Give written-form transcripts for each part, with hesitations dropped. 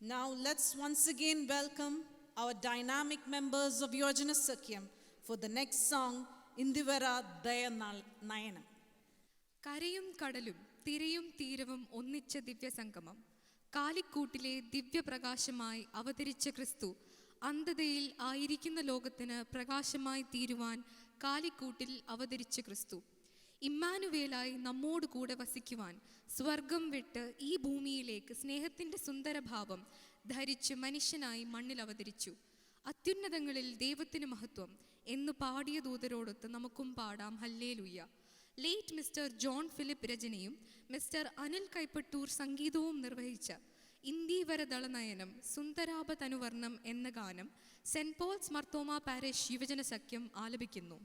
Now let's once again welcome our dynamic members of Yojana Sakyam for the next song, Indivara Daya Nayanam. കരയും കടലും തിരയും തീരവും ഒന്നിച്ച ദിവ്യസംഗമം. കാലിക്കൂട്ടിലെ ദിവ്യപ്രകാശമായി അവതരിച്ച ക്രിസ്തു അന്ധതയിൽ ആയിരിക്കുന്ന ലോകത്തിന് പ്രകാശമായി തീരുവാൻ കാലിക്കൂട്ടിൽ അവതരിച്ച ക്രിസ്തു ഇമ്മാനുവേലായി നമ്മോട് കൂടെ വസിക്കുവാൻ സ്വർഗം വിട്ട് ഈ ഭൂമിയിലേക്ക് സ്നേഹത്തിൻ്റെ സുന്ദരഭാവം ധരിച്ച് മനുഷ്യനായി മണ്ണിൽ അവതരിച്ചു. അത്യുന്നതങ്ങളിൽ ദൈവത്തിന് മഹത്വം എന്ന് പാടിയ ദൂതരോടൊത്ത് നമുക്കും പാടാം hallelujah. Late mister John Philip രചനയും മിസ്റ്റർ അനിൽ കൈപ്പട്ടൂർ സംഗീതവും നിർവഹിച്ച ഇന്ദീവരദളനയനം സുന്ദരാഭതനുവർണം എന്ന ഗാനം സെന്റ് പോൾസ് മർത്തോമ പാരിഷ് യുവജന സഖ്യം ആലപിക്കുന്നു.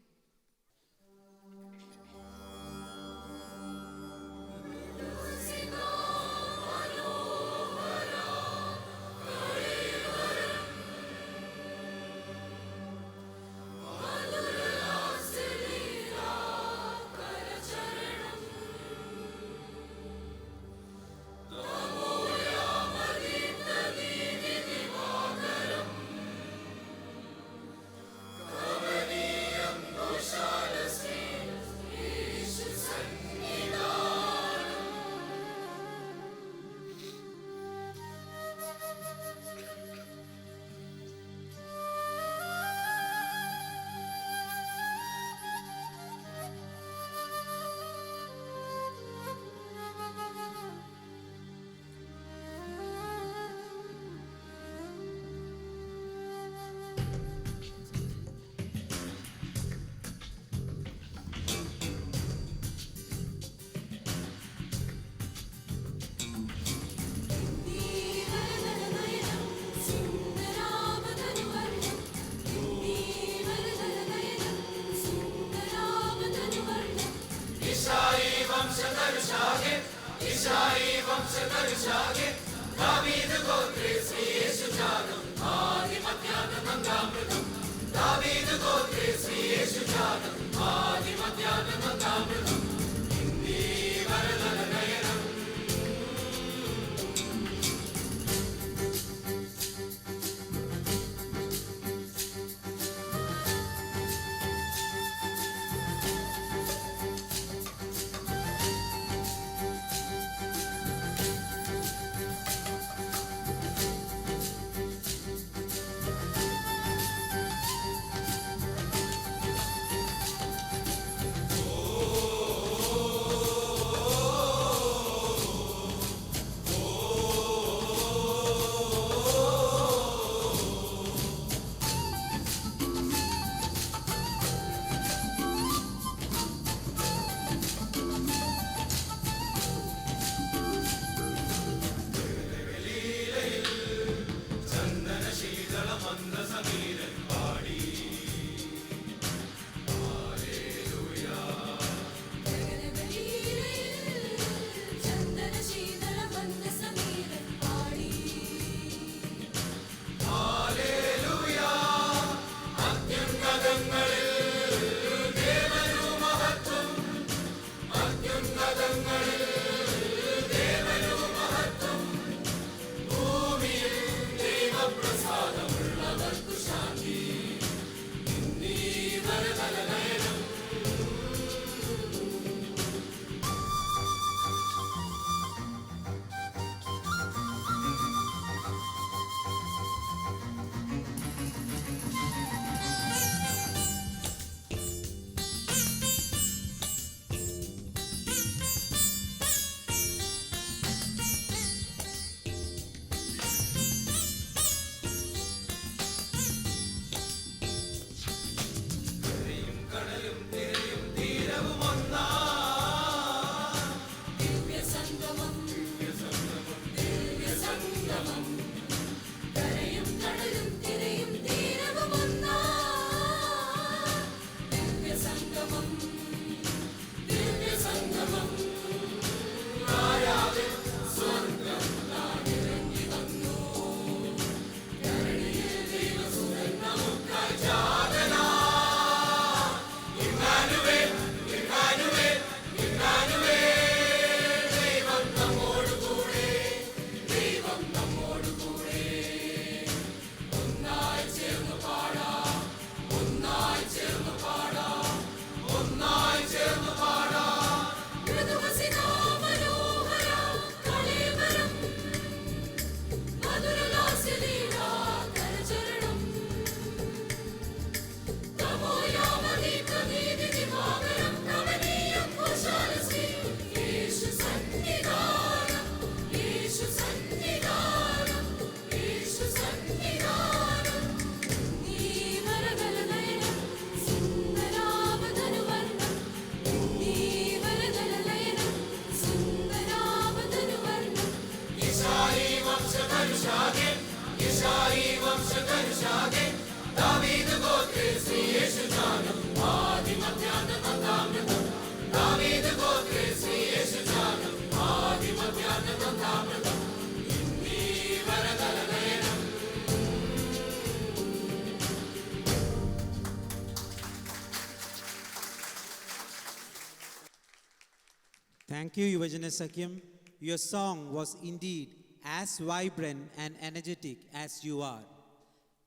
Thank you, Yuvajana Sakyam. Your song was indeed as vibrant and energetic as you are.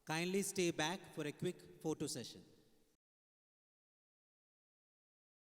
Kindly stay back for a quick photo session.